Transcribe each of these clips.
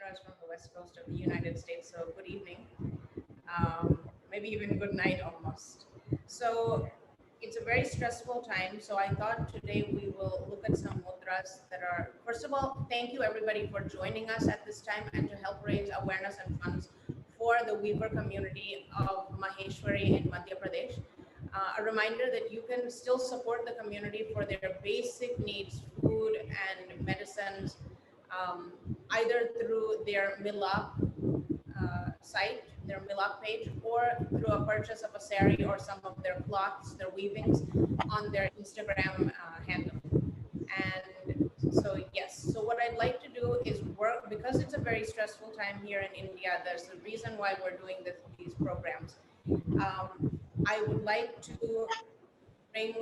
Mudras from the west coast of the United States. So good evening, maybe even good night almost. So it's a very stressful time. So I thought today we will look at some mudras that are, first of all, thank you everybody for joining us at this time and to help raise awareness and funds for the Weaver community of Maheshwari in Madhya Pradesh. A reminder that you can still support the community for their basic needs, food and medicines, either through their Milak site, their Milak page, or through a purchase of a sari or some of their cloths, their weavings on their Instagram handle. And so, yes, so what I'd like to do is work, because it's a very stressful time here in India, there's a reason why we're doing these programs. I would like to bring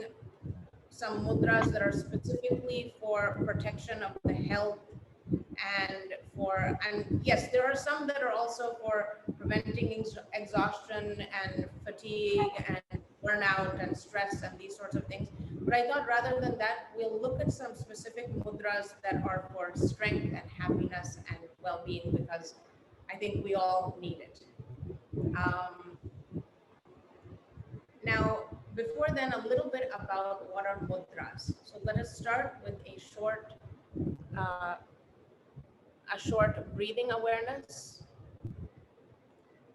some mudras that are specifically for protection of the health and yes, there are some that are also for preventing exhaustion and fatigue and burnout and stress and these sorts of things. But I thought rather than that, we'll look at some specific mudras that are for strength and happiness and well-being, because I think we all need it. Now, before then, a little bit about what are mudras. So let us start with a short breathing awareness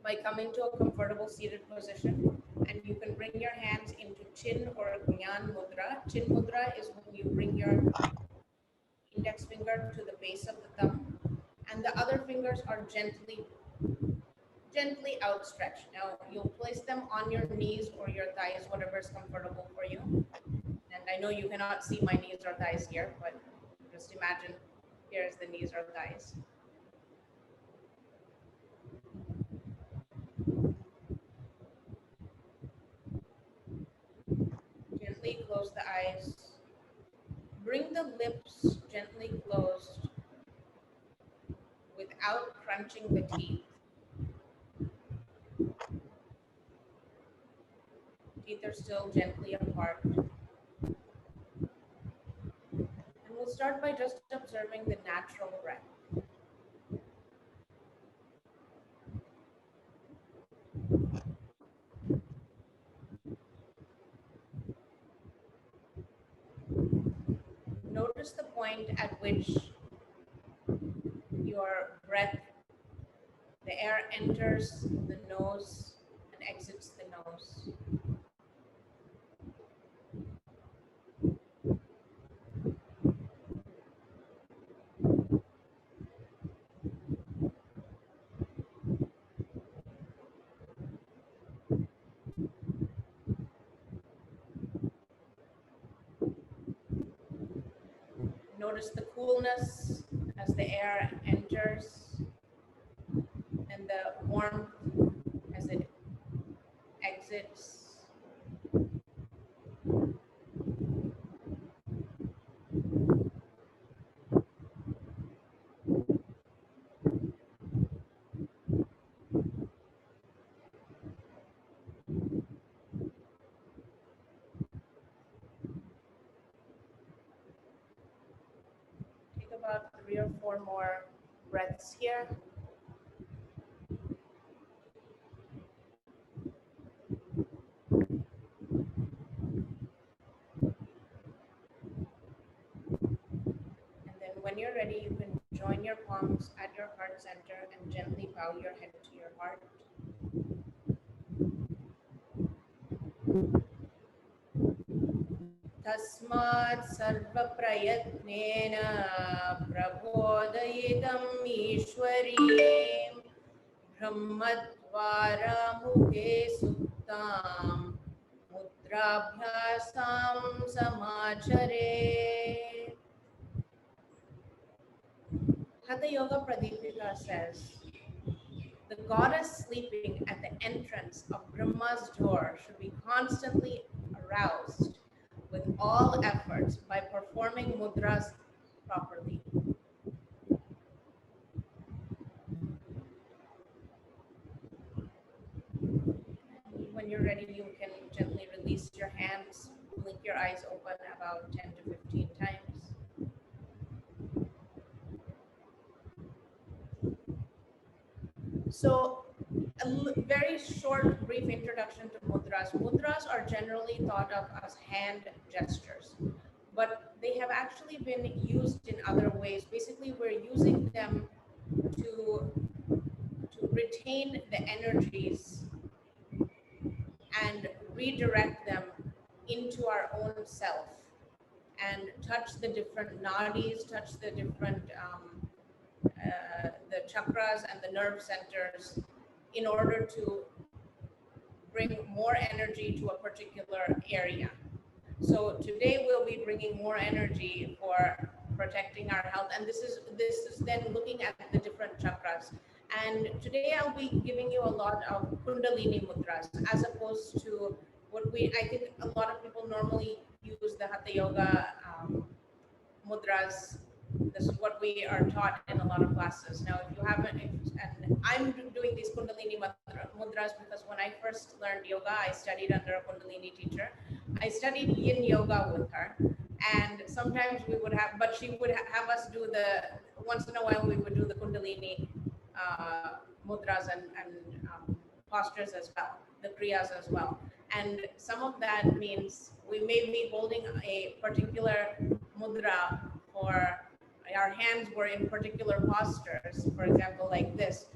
by coming to a comfortable seated position, and you can bring your hands into Chin or Nyan Mudra. Chin Mudra is when you bring your index finger to the base of the thumb, and the other fingers are gently outstretched. Now you'll place them on your knees or your thighs, whatever is comfortable for you. And I know you cannot see my knees or thighs here, but just imagine here's the knees or thighs. Gently close the eyes. Bring the lips gently closed without crunching the teeth. Teeth are still gently apart. And we'll start by just observing the natural breath. Notice the point at which your breath, the air enters the nose and exits the nose. Notice the coolness as the air enters and the warmth as it exits. Take about 3 or 4 more breaths here. When you're ready, you can join your palms at your heart center and gently bow your head to your heart. Tasmat sarva prayatnena prabodhayitam ishwarim brahmadvara mukhe suktam mudrabhyasam samachare. Hatha Yoga Pradipika says, the goddess sleeping at the entrance of Brahma's door should be constantly aroused with all efforts by performing mudras properly. When you're ready, you can gently release your hands, blink your eyes open about 10 to 15 times. So very short, brief introduction to mudras. Mudras are generally thought of as hand gestures, but they have actually been used in other ways. Basically, we're using them to retain the energies and redirect them into our own self and touch the different nadis, touch the different the chakras and the nerve centers in order to bring more energy to a particular area. So today we'll be bringing more energy for protecting our health, and this is then looking at the different chakras. And today I'll be giving you a lot of Kundalini Mudras, as opposed to what I think a lot of people normally use the Hatha Yoga mudras. This is what we are taught in a lot of classes. Now, if you haven't, and I'm doing these Kundalini mudras because when I first learned yoga, I studied under a Kundalini teacher. I studied yin yoga with her, and sometimes we would have, but she would have us do once in a while we would do the Kundalini mudras and postures as well, the kriyas as well. And some of that means we may be holding a particular mudra, or our hands were in particular postures, for example, like this,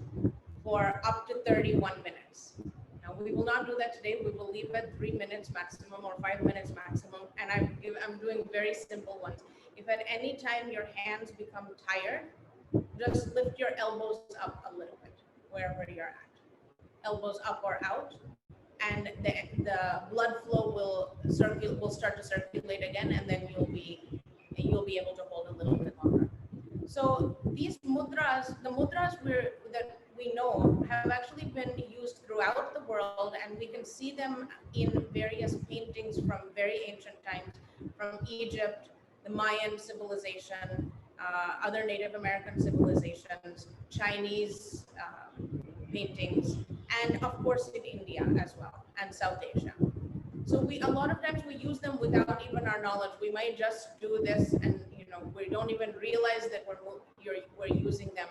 for up to 31 minutes. Now, we will not do that today. We will leave at 3 minutes maximum or 5 minutes maximum. And I'm doing very simple ones. If at any time your hands become tired, just lift your elbows up a little bit, wherever you're at. Elbows up or out, and the blood flow will start to circulate again, and then you'll be able to hold a little bit longer. So these mudras, the mudras that we know, have actually been used throughout the world, and we can see them in various paintings from very ancient times, from Egypt, the Mayan civilization, other Native American civilizations, Chinese paintings, and of course in India as well, and South Asia. So a lot of times we use them without even our knowledge. We might just do this, and we don't even realize that we're using them.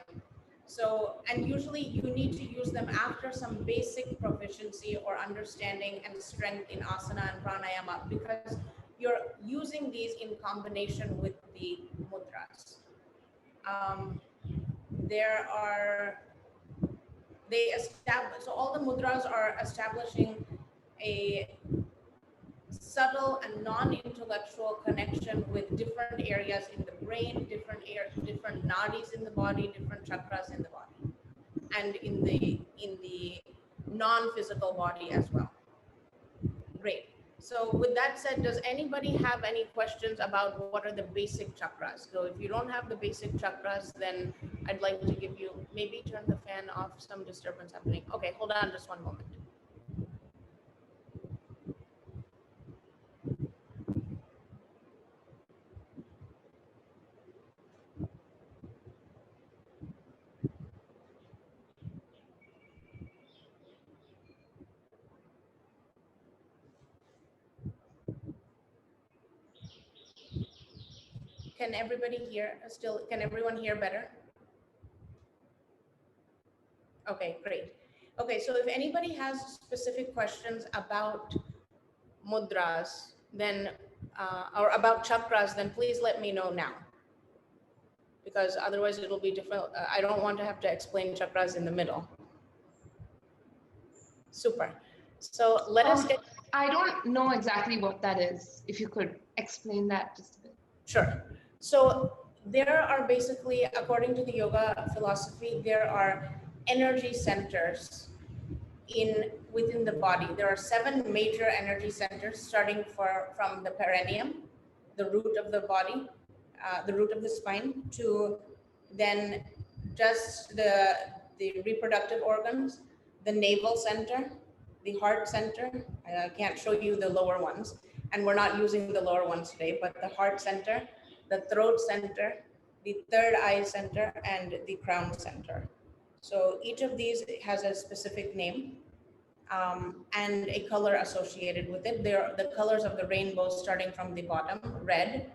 So, and usually you need to use them after some basic proficiency or understanding and strength in asana and pranayama, because you're using these in combination with the mudras. So all the mudras are establishing a subtle and non-intellectual connection with different areas in the brain, different nadis in the body, different chakras in the body, and in the non-physical body as well. Great. So with that said, does anybody have any questions about what are the basic chakras? So if you don't have the basic chakras, then I'd like to give you, maybe turn the fan off, some disturbance happening. Okay, hold on just one moment. Can everybody hear still? Can everyone hear better? Okay, great. Okay, so if anybody has specific questions about mudras, then or about chakras, then please let me know now, because otherwise it'll be difficult. I don't want to have to explain chakras in the middle. Super. So let us get. I don't know exactly what that is. If you could explain that just a bit. Sure. So there are basically, according to the yoga philosophy, there are energy centers within the body. There are 7 major energy centers, starting from the perineum, the root of the body, the root of the spine, to then just the reproductive organs, the navel center, the heart center. I can't show you the lower ones, and we're not using the lower ones today, but the heart center, the throat center, the third eye center, and the crown center. So each of these has a specific name and a color associated with it. They're the colors of the rainbow, starting from the bottom: red,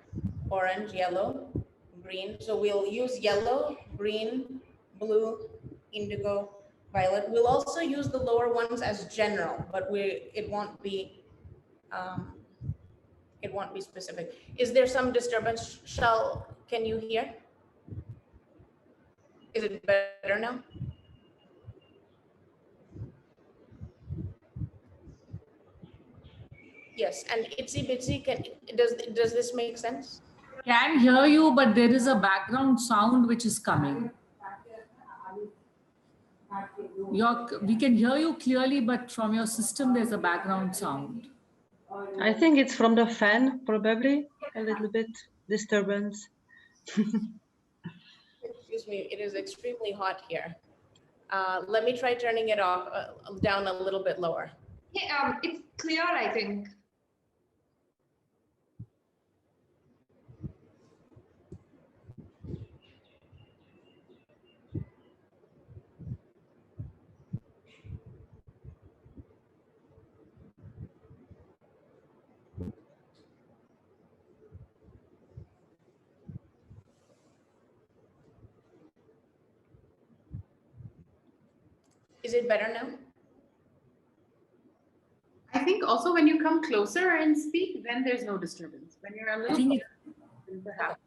orange, yellow, green. So we'll use yellow, green, blue, indigo, violet. We'll also use the lower ones as general, but it won't be specific. Is there some disturbance? Can you hear? Is it better now? Yes, and itsy bitsy, does this make sense? Can hear you, but there is a background sound which is coming. We can hear you clearly, but from your system there's a background sound. I think it's from the fan, probably a little bit disturbance. Excuse me, it is extremely hot here. Let me try turning it off down a little bit lower. Yeah, it's clear, I think. Is it better now? I think also when you come closer and speak, then there's no disturbance. When you're a little closer, perhaps.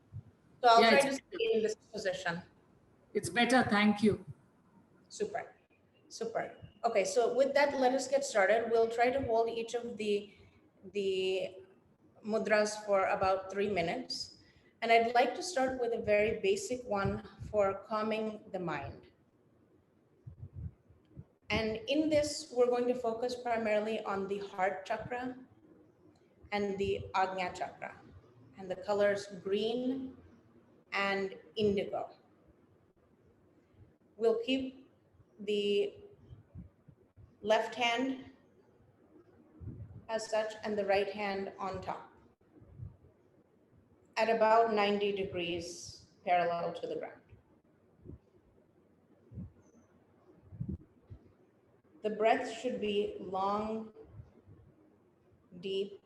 So I'll try to stay in this position. It's better, thank you. Super, super. Okay, so with that, let us get started. We'll try to hold each of the mudras for about 3 minutes. And I'd like to start with a very basic one for calming the mind. And in this, we're going to focus primarily on the heart chakra and the Ajna chakra, and the colors green and indigo. We'll keep the left hand as such and the right hand on top at about 90 degrees parallel to the ground. The breath should be long, deep,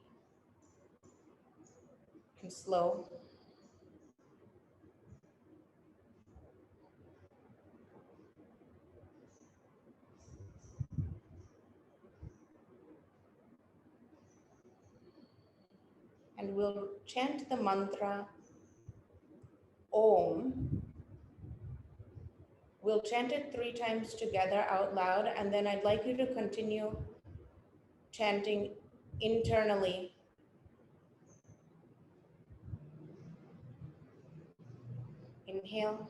and slow. And we'll chant the mantra Om. We'll chant it 3 times together out loud, and then I'd like you to continue chanting internally. Inhale.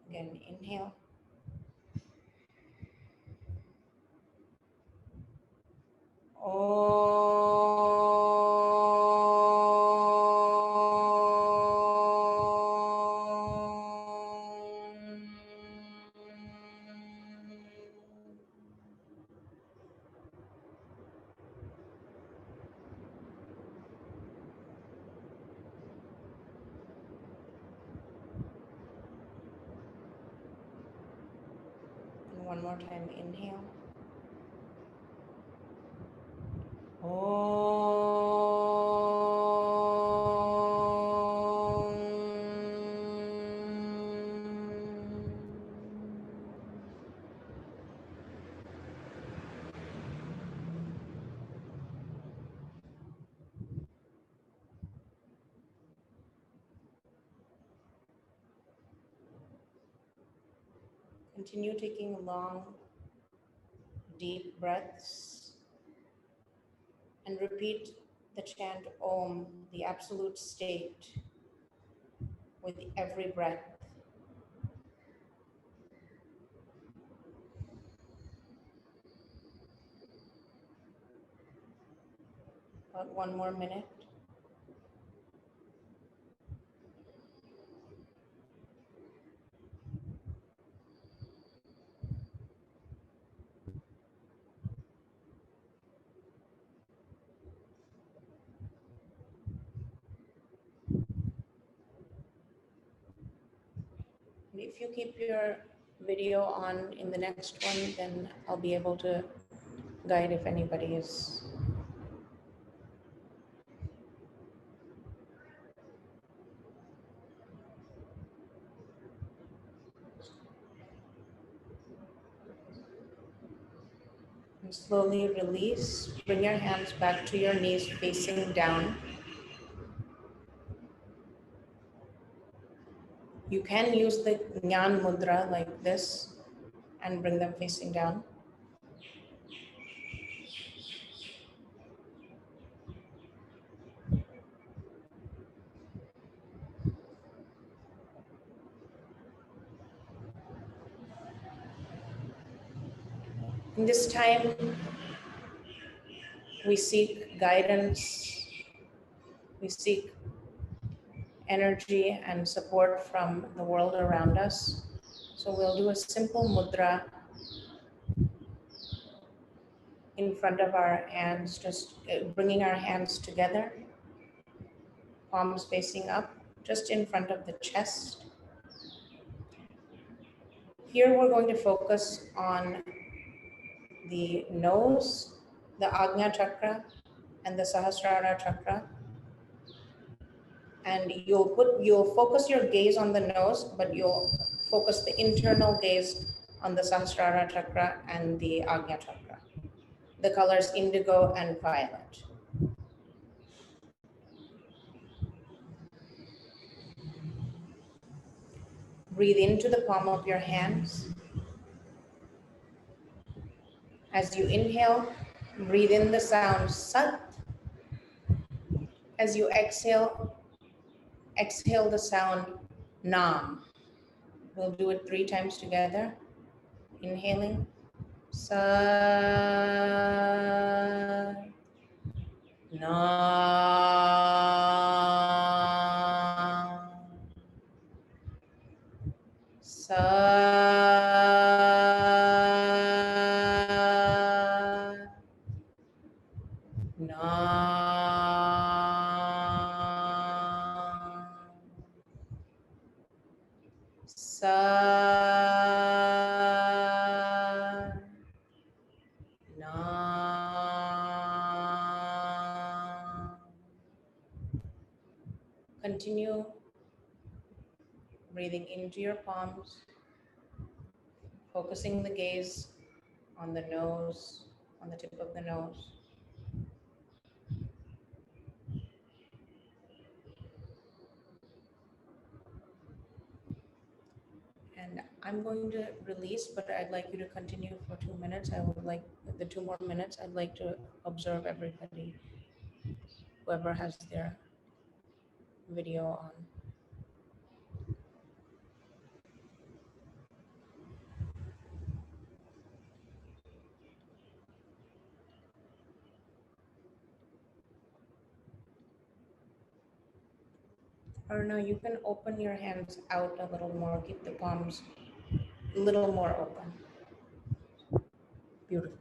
Again, inhale. And one more time, inhale. Continue taking long, deep breaths and repeat the chant Om, the absolute state, with every breath. About 1 more minute. if you keep your video on in the next one, then I'll be able to guide if anybody is. And slowly release. Bring your hands back to your knees facing down. You can use the Nyan Mudra like this and bring them facing down. In this time, we seek guidance, we seek energy and support from the world around us. So we'll do a simple mudra in front of our hands, just bringing our hands together, palms facing up, just in front of the chest. Here we're going to focus on the nose, the Ajna Chakra, and the Sahasrara Chakra. And you'll focus your gaze on the nose, but you'll focus the internal gaze on the Sahasrara Chakra and the Ajna Chakra. The colors indigo and violet. Breathe into the palm of your hands. As you inhale, breathe in the sound Sat. As you exhale, exhale the sound Nam. We'll do it 3 times together. Inhaling. Sat. Nam. Sat. Nam. Sat. Nam. Continue breathing into your palms, focusing the gaze on the nose, on the tip of the nose. And I'm going to release, but I'd like you to continue for 2 minutes. I would like the 2 more minutes. I'd like to observe everybody, whoever has their video on. Or no, you can open your hands out a little more. Keep the palms a little more open. Beautiful.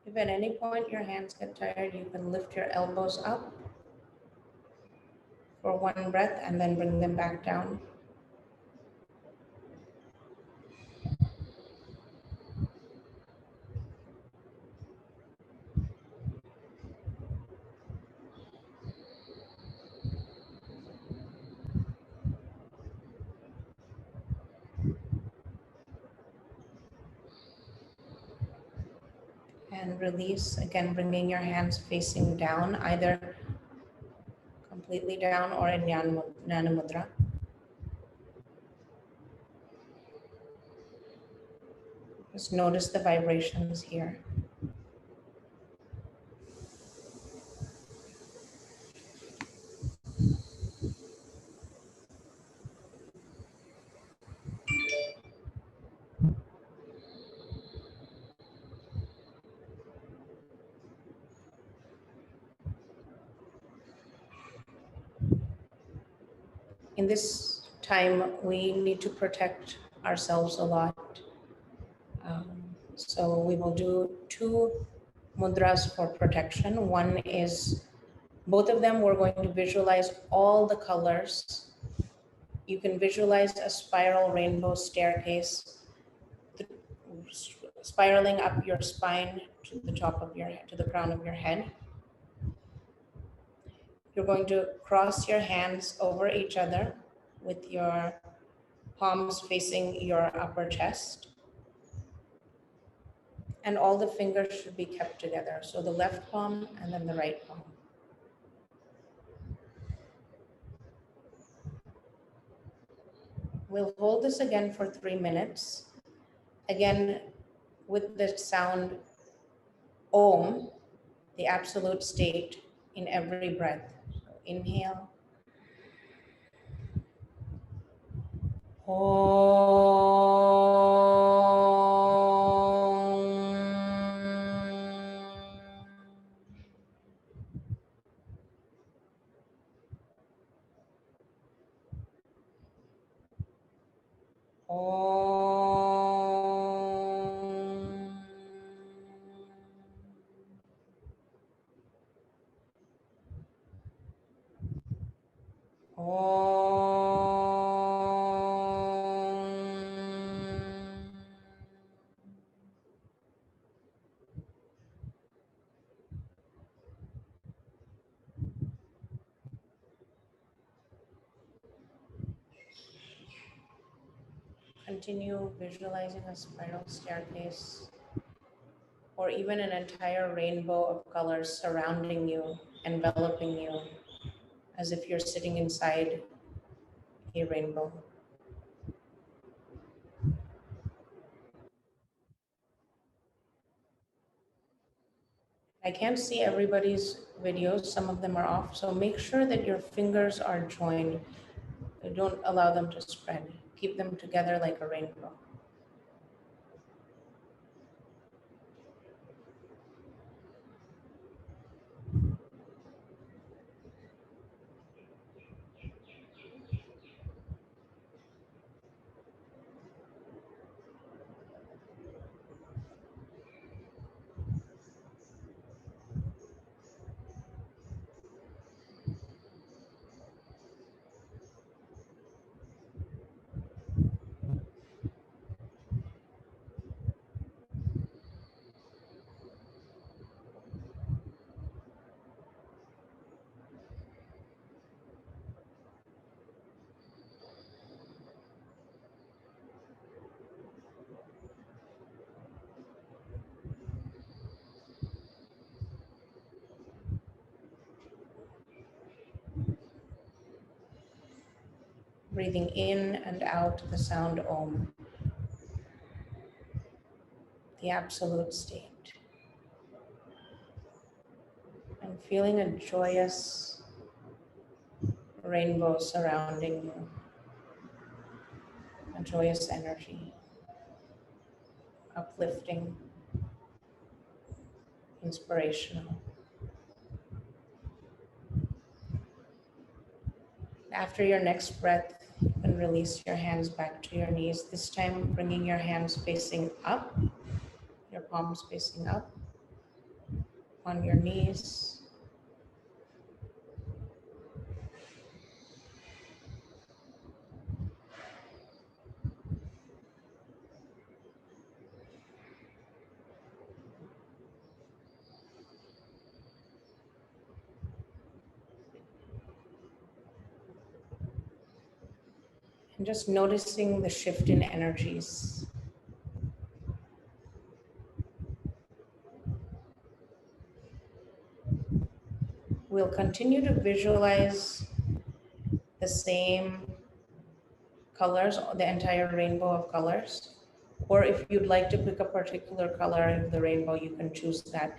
If at any point your hands get tired, you can lift your elbows up for 1 breath and then bring them back down. and release. Again, bringing your hands facing down, either completely down or in Nyan Mudra. Just notice the vibrations here. In this time, we need to protect ourselves a lot. So we will do 2 mudras for protection. One is, both of them, we're going to visualize all the colors. You can visualize a spiral rainbow staircase, spiraling up your spine to the top of your head, to the crown of your head. You're going to cross your hands over each other with your palms facing your upper chest. And all the fingers should be kept together. So the left palm and then the right palm. We'll hold this again for 3 minutes. Again, with the sound Om, the absolute state in every breath. So inhale. Continue visualizing a spiral staircase or even an entire rainbow of colors surrounding you, enveloping you, as if you're sitting inside a rainbow. I can't see everybody's videos, some of them are off, so make sure that your fingers are joined. Don't allow them to spread. Keep them together like a rainbow. Breathing in and out the sound Om, the absolute state. And feeling a joyous rainbow surrounding you, a joyous energy, uplifting, inspirational. After your next breath, you can release your hands back to your knees, this time bringing your hands facing up, your palms facing up, on your knees. And just noticing the shift in energies. we'll continue to visualize the same colors, the entire rainbow of colors. Or if you'd like to pick a particular color of the rainbow, you can choose that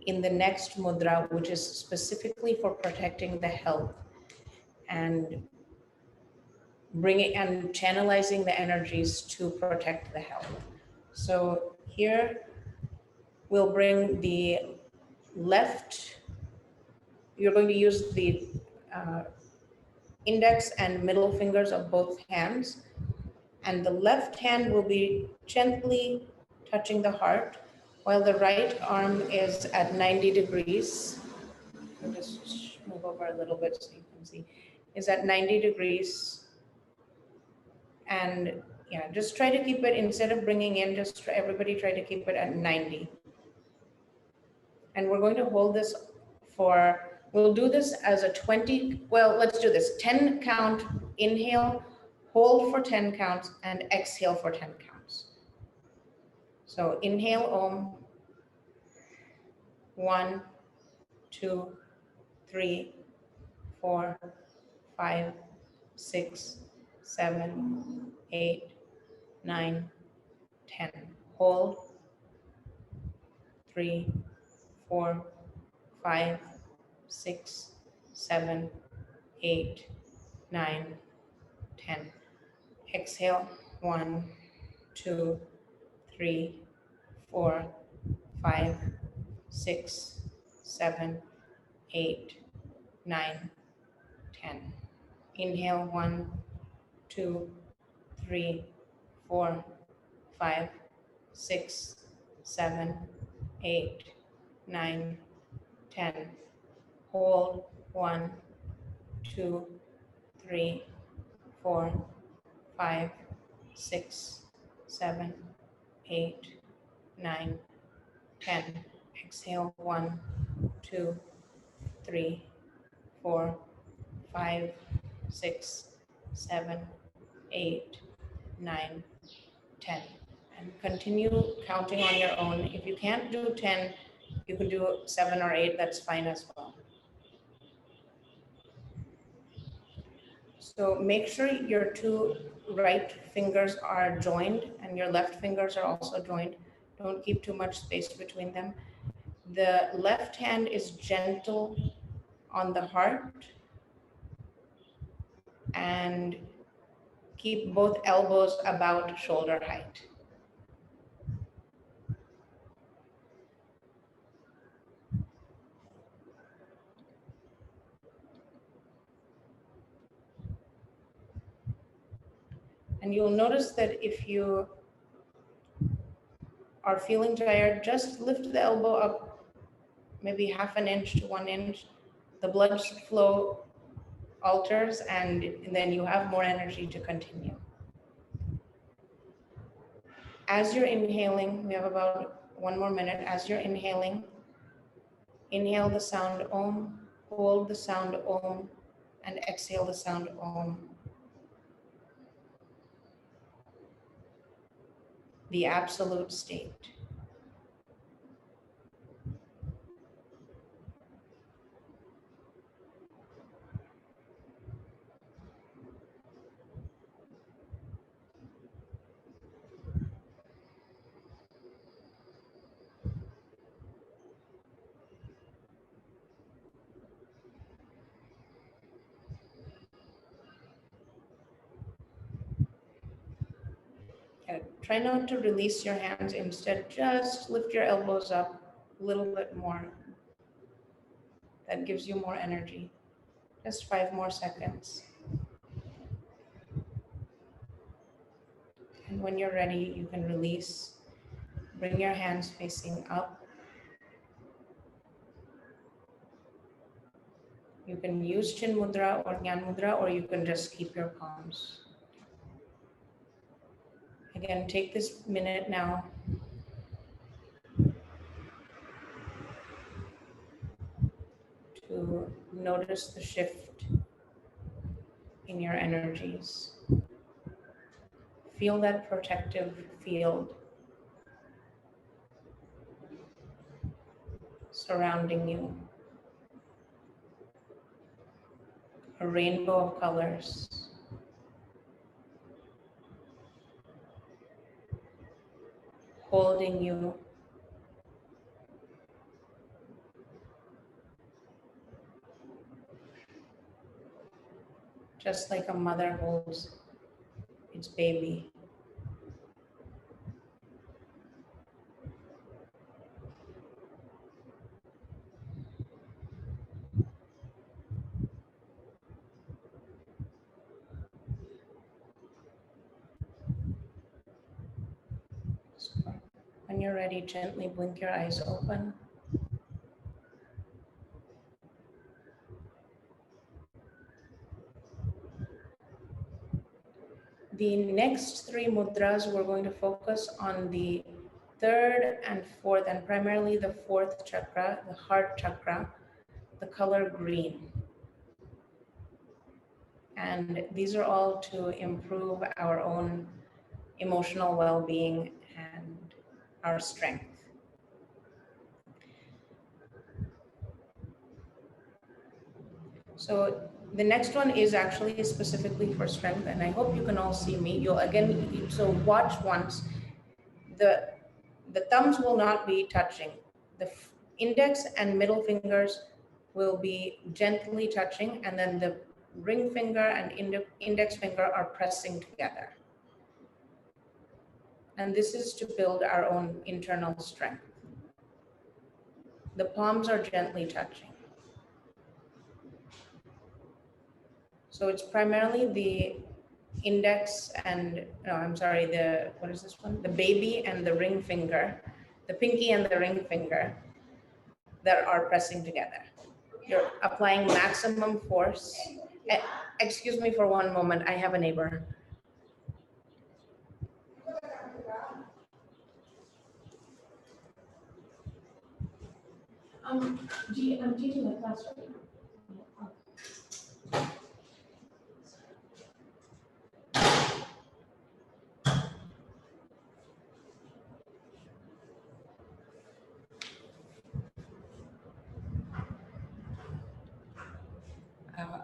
in the next mudra, which is specifically for protecting the health and bringing and channelizing the energies to protect the health. So here we'll bring the left, you're going to use the index and middle fingers of both hands, and the left hand will be gently touching the heart while the right arm is at 90 degrees. I'll just move over a little bit so you can see. Is at 90 degrees. And yeah, just try to keep it, instead of bringing in, just everybody try to keep it at 90. And we're going to hold this for, we'll do this as a 20, well, let's do this. 10 count inhale, hold for 10 counts, and exhale for 10 counts. So inhale Om. 1, 2, 3, 4, 5, 6, 7, 8, 9, 10. Hold. 3, 4, 5, 6, 7, 8, 9, 10. Exhale. 1, 2, 3, 4, 5, 6, 7, 8, 9, 10. Inhale. 1, 2, 3, 4, 5, 6, 7, 8, 9, 10. Hold. 1, 2, 3, 4, 5, 6, 7, 8, 9, 10. Exhale. 1, 2, 3, 4, 5, 6, 7, 8, 9, 10. And continue counting on your own. If you can't do 10, you can do 7 or 8, that's fine as well. So make sure your two right fingers are joined and your left fingers are also joined. Don't keep too much space between them. The left hand is gentle on the heart, and keep both elbows about shoulder height. And you'll notice that if you are feeling tired, just lift the elbow up maybe half an inch to 1 inch. The blood flow alters, and then you have more energy to continue. As you're inhaling, we have about 1 more minute. As you're inhaling, inhale the sound Om, hold the sound Om, and exhale the sound Om. The absolute state. Try not to release your hands. Instead, just lift your elbows up a little bit more. That gives you more energy. Just 5 more seconds. And when you're ready, you can release. Bring your hands facing up. You can use Chin Mudra or Nyan Mudra, or you can just keep your palms. Again, take this minute now to notice the shift in your energies. Feel that protective field surrounding you. a rainbow of colors. Holding you. Just like a mother holds its baby. When you're ready, gently blink your eyes open. The next three mudras, we're going to focus on the third and fourth, and primarily the fourth chakra, the heart chakra, the color green. And these are all to improve our own emotional well-being and our strength. So the next one is actually specifically for strength, and I hope you can all see me. You'll again, so watch once. The thumbs will not be touching. The index and middle fingers will be gently touching, and then the ring finger and index finger are pressing together. And this is to build our own internal strength. The palms are gently touching. So it's primarily the index and, no, I'm sorry, what is this one? The baby and the ring finger, the pinky and the ring finger that are pressing together. You're applying maximum force. Excuse me for one moment, I have a neighbor. I'm teaching a class right now.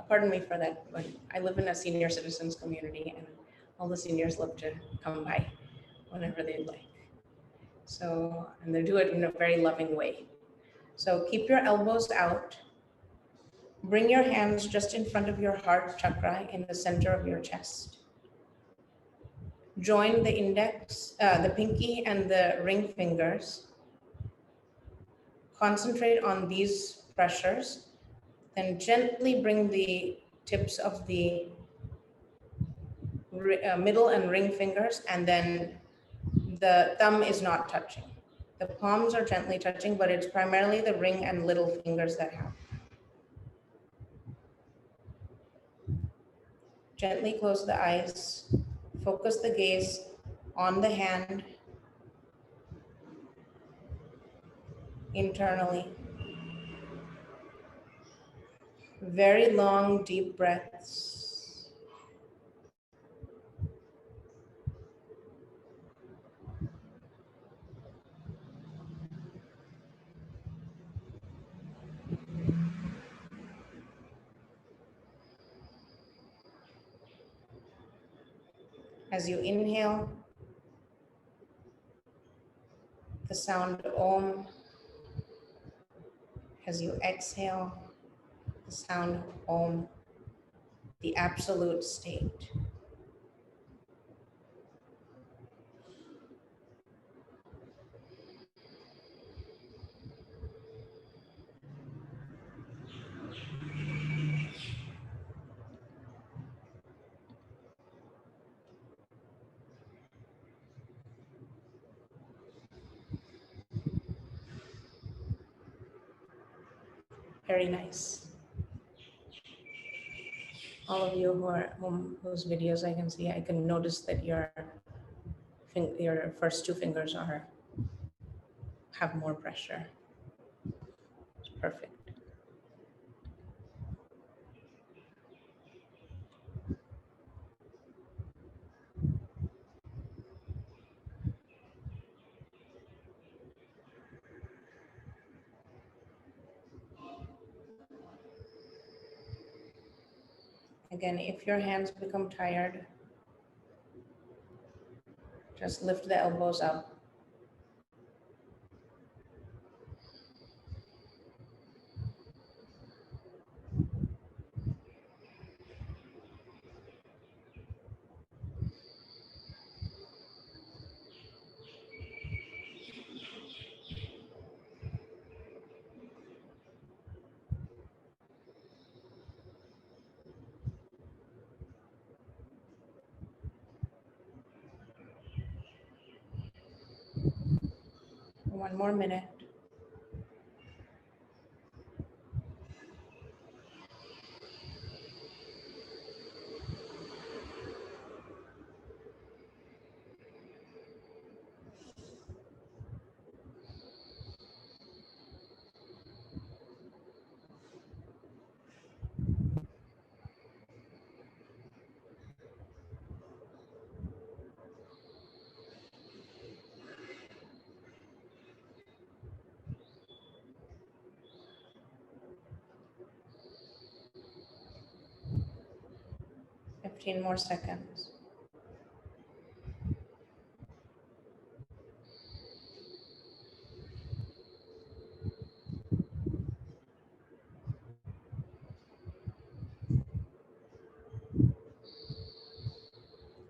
Pardon me for that, but I live in a senior citizens community and all the seniors love to come by whenever they'd like. So, and they do it in a very loving way. So keep your elbows out. Bring your hands just in front of your heart chakra in the center of your chest. Join the index, the pinky and the ring fingers. Concentrate on these pressures. Then gently bring the tips of the middle and ring fingers, and then the thumb is not touching. The palms are gently touching, but it's primarily the ring and little fingers that have. Gently close the eyes. Focus the gaze on the hand internally. Very long, deep breaths. As you inhale, the sound Om. As you exhale, the sound Om, the absolute state. Very nice. All of you whose videos I can see, I can notice that your first two fingers have more pressure. It's perfect. Again, if your hands become tired, just lift the elbows up. One more minute. Fifteen more seconds.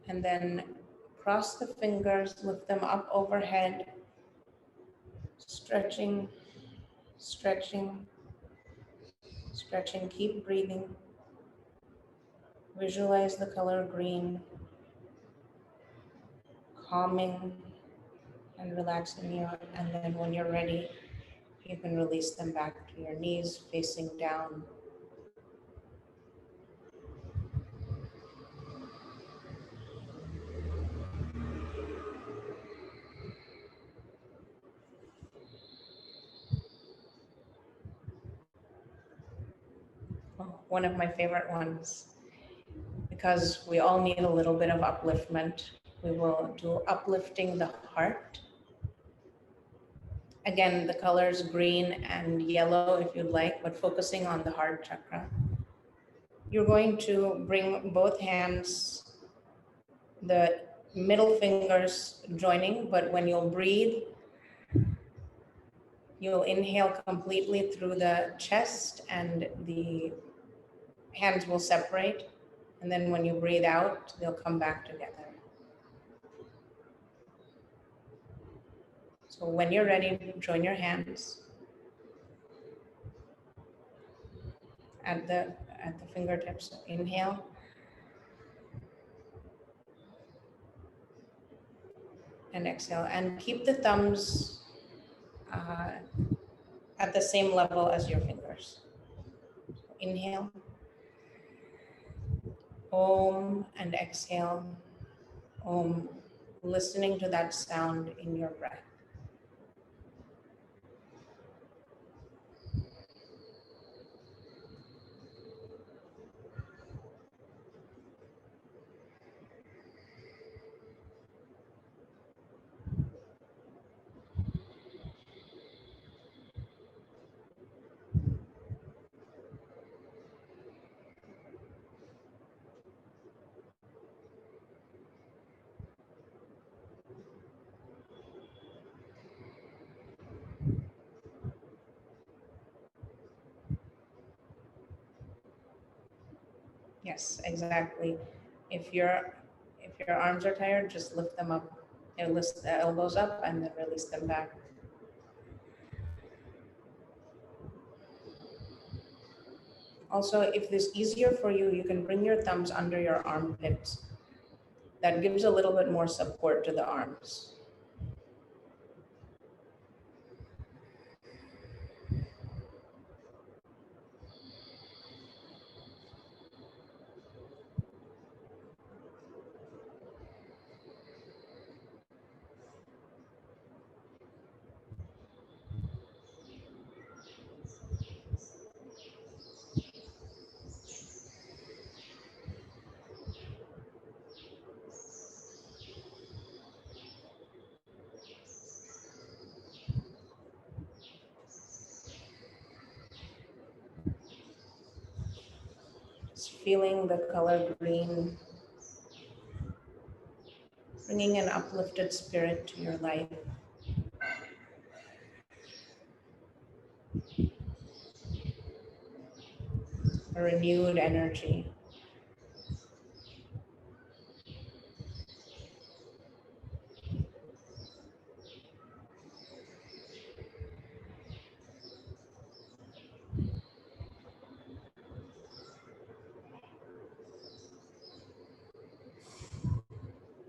And then cross the fingers, lift them up overhead, stretching, stretching, stretching. Keep breathing. Visualize the color green, calming and relaxing you. And then when you're ready, you can release them back to your knees, facing down. One of my favorite ones, because we all need a little bit of upliftment. We will do Uplifting the Heart. Again, the colors green and yellow if you'd like, but focusing on the heart chakra. You're going to bring both hands, the middle fingers joining, but when you'll breathe, you'll inhale completely through the chest and the hands will separate. And then when you breathe out, they'll come back together. So when you're ready, join your hands at the fingertips. Inhale. And exhale. And keep the thumbs at the same level as your fingers. Inhale. Om, and exhale. Om. Listening to that sound in your breath. Yes, exactly. If your arms are tired, just lift them up. And lift the elbows up and then release them back. Also, if this is easier for you, you can bring your thumbs under your armpits. That gives a little bit more support to the arms. Just feeling the color green, bringing an uplifted spirit to your life. A renewed energy.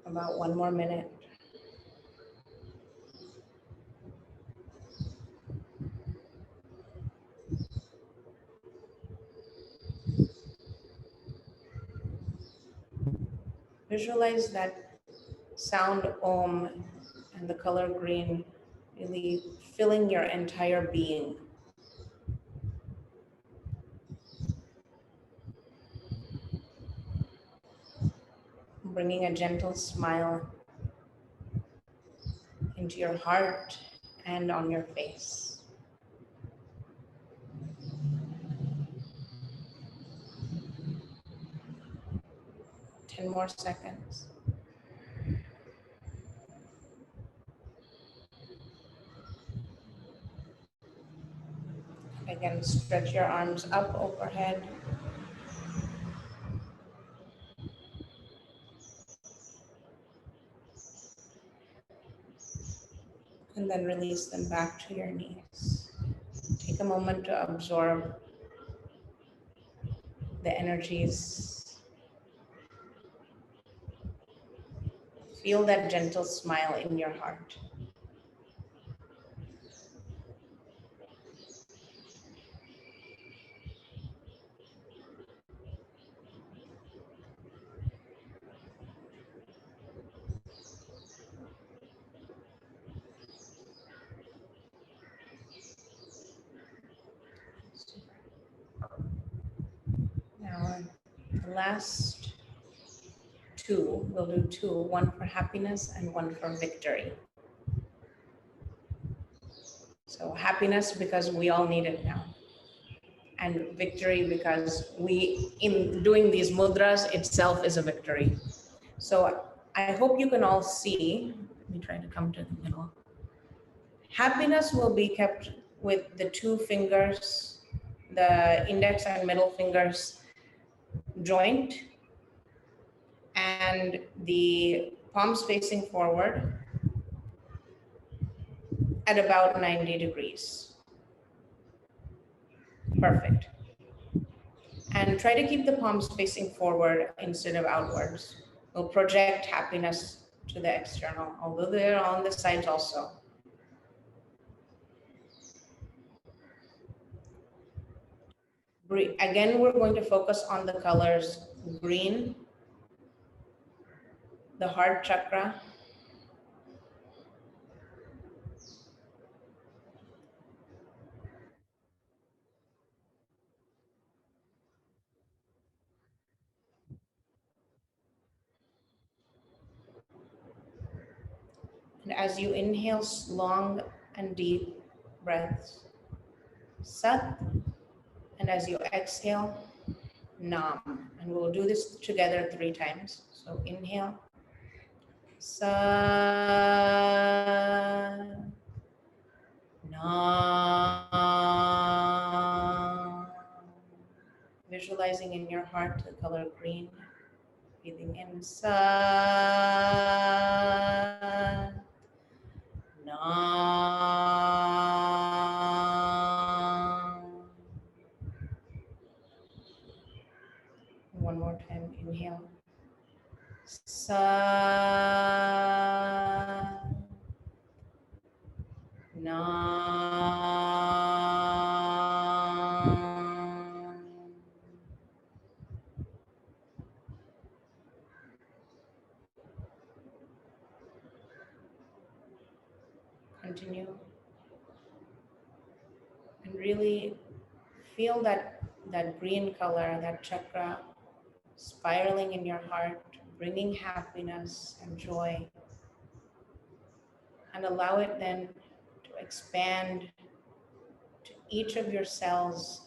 About 1 more minute. Visualize that sound Om and the color green really filling your entire being. Bringing a gentle smile into your heart and on your face. Ten more seconds. Again, stretch your arms up overhead. And then release them back to your knees. Take a moment to absorb the energies. Feel that gentle smile in your heart. Now, the last two, we'll do two, one for happiness and one for victory. So happiness because we all need it now. And victory because in doing these mudras itself is a victory. So I hope you can all see, let me try to come to the middle. Happiness will be kept with the two fingers, the index and middle fingers joint, and the palms facing forward at about 90 degrees. Perfect. And try to keep the palms facing forward instead of outwards. We'll project happiness to the external, although they're on the sides also. Again, we're going to focus on the colors green, the heart chakra, and as you inhale long and deep breaths, Sat, and as you exhale, Nam. And we'll do this together 3 times. So inhale, Sat, Nam. Visualizing in your heart the color green. Breathing in, Sat, Nam. One more time, inhale. Sat, Nam. Continue. And really feel that green color, that chakra spiraling in your heart, bringing happiness and joy. And allow it then to expand to each of your cells,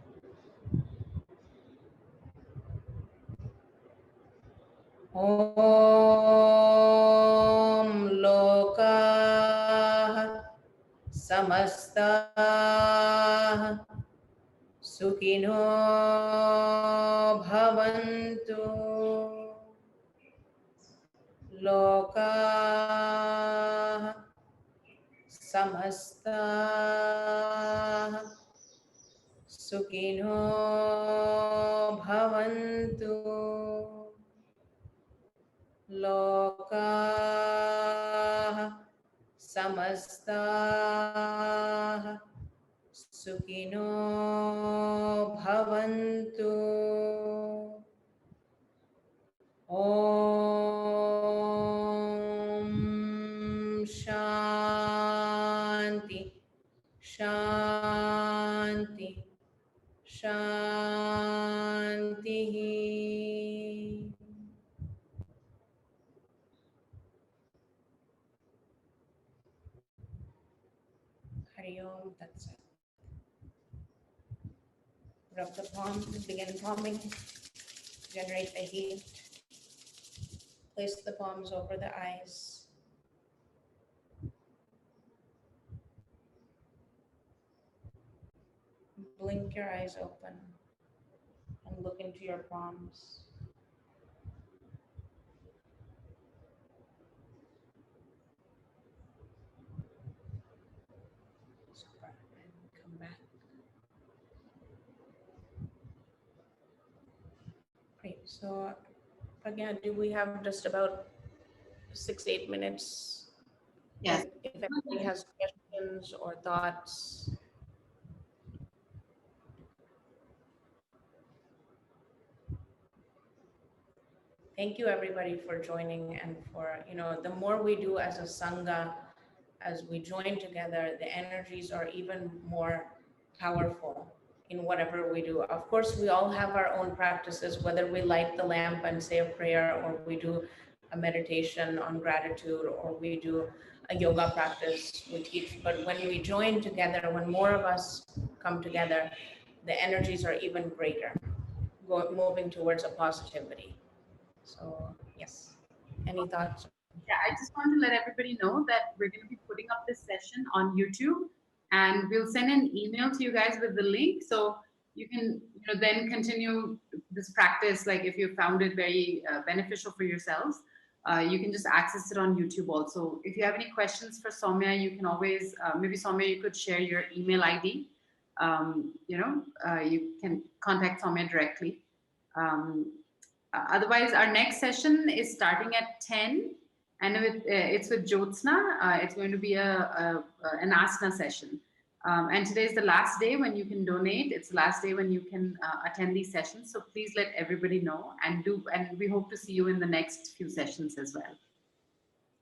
Om Lokah Samastah Sukhino Bhavantu. Lokah Samastah Sukhino Bhavantu. Lokah Samastah Sukhino Bhavantu. Om Shanti Shanti Shanti. Hari Om Tat Sat. Rub the palms, begin palming, generate the heat. Place the palms over the eyes. Blink your eyes open and look into your palms. Super. And come back. Great. So, Pragya, do we have just about 6-8 minutes? Yes. If anybody has questions or thoughts. Thank you everybody for joining and for, the more we do as a Sangha, as we join together, the energies are even more powerful in whatever we do. Of course, we all have our own practices, whether we light the lamp and say a prayer, or we do a meditation on gratitude, or we do a yoga practice we teach. But when we join together, when more of us come together, the energies are even greater, moving towards a positivity. So yes, any thoughts? Yeah, I just want to let everybody know that we're going to be putting up this session on YouTube, and we'll send an email to you guys with the link, so you can then continue this practice. Like if you found it very beneficial for yourselves, you can just access it on YouTube also. If you have any questions for Sowmya, you can always, maybe Sowmya, you could share your email ID. You can contact Sowmya directly. Otherwise, our next session is starting at 10, and it's with Jyotsna. It's going to be an asana session. And today is the last day when you can donate. It's the last day when you can attend these sessions. So please let everybody know, and we hope to see you in the next few sessions as well.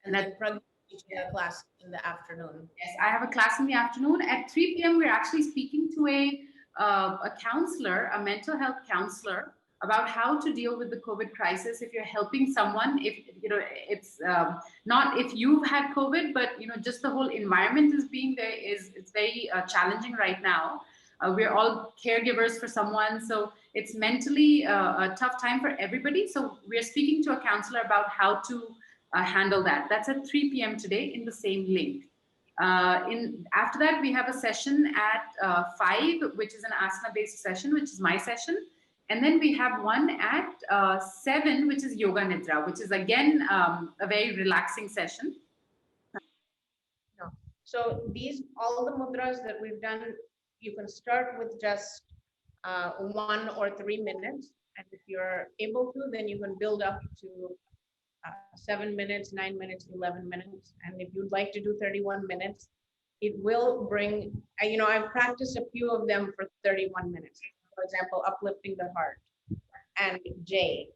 And then Pragya teaching a class in the afternoon. Yes, I have a class in the afternoon. At 3 p.m., we're actually speaking to a counselor, a mental health counselor, about how to deal with the COVID crisis. If you're helping someone, if it's not if you've had COVID, but just the whole environment is it's very challenging right now. We're all caregivers for someone, so it's mentally a tough time for everybody. So we're speaking to a counselor about how to handle that. That's at 3 p.m. today in the same link. After that, we have a session at 5, which is an asana-based session, which is my session. And then we have one at 7, which is Yoga Nidra, which is again a very relaxing session. No. So all the mudras that we've done, you can start with just 1 or 3 minutes. And if you're able to, then you can build up to 7 minutes, 9 minutes, 11 minutes. And if you'd like to do 31 minutes, it will bring, I've practiced a few of them for 31 minutes. For example, Uplifting the Heart, and J,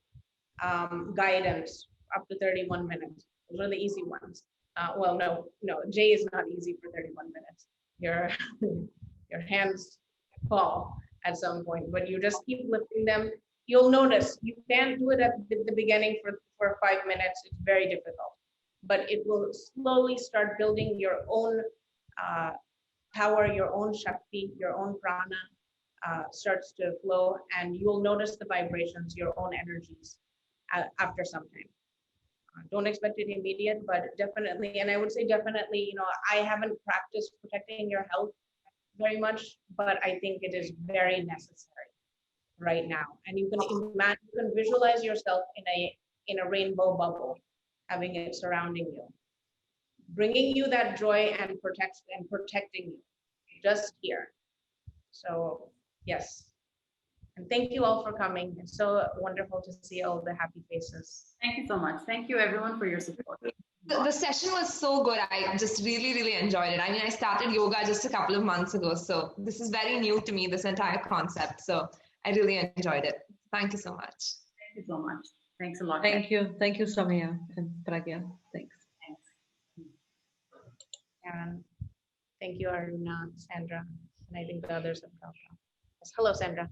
guidance, up to 31 minutes. Those are the easy ones. Well, no, J is not easy for 31 minutes. Your hands fall at some point, but you just keep lifting them. You'll notice you can't do it at the beginning for 5 minutes. It's very difficult, but it will slowly start building your own power, your own Shakti, your own Prana. Starts to flow, and you'll notice the vibrations, your own energies after some time. Don't expect it immediate, but definitely, and I would say definitely, I haven't practiced protecting your health very much, but I think it is very necessary right now. And you can imagine, you can visualize yourself in a rainbow bubble, having it surrounding you, bringing you that joy and protecting you just here. So yes. And thank you all for coming. It's so wonderful to see all the happy faces. Thank you so much. Thank you everyone for your support. The session was so good. I just really, really enjoyed it. I mean, I started yoga just a couple of months ago. So this is very new to me, this entire concept. So I really enjoyed it. Thank you so much. Thank you so much. Thanks a lot. Thank you. Thank you, Sowmya and Pragya. Thanks. And thank you, Aruna, Sandra, and I think the others have come. Yes. Hello, Sandra.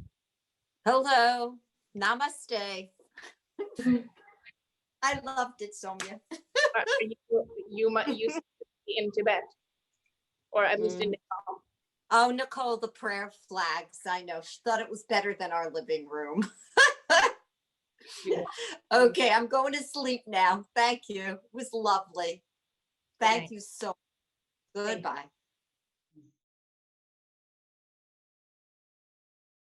Hello. Namaste. I loved it, Sowmya. You used to be in Tibet, or at least in Nepal. Oh, Nicole, the prayer flags. I know. She thought it was better than our living room. Okay, I'm going to sleep now. Thank you. It was lovely. Thank you so much. Goodbye.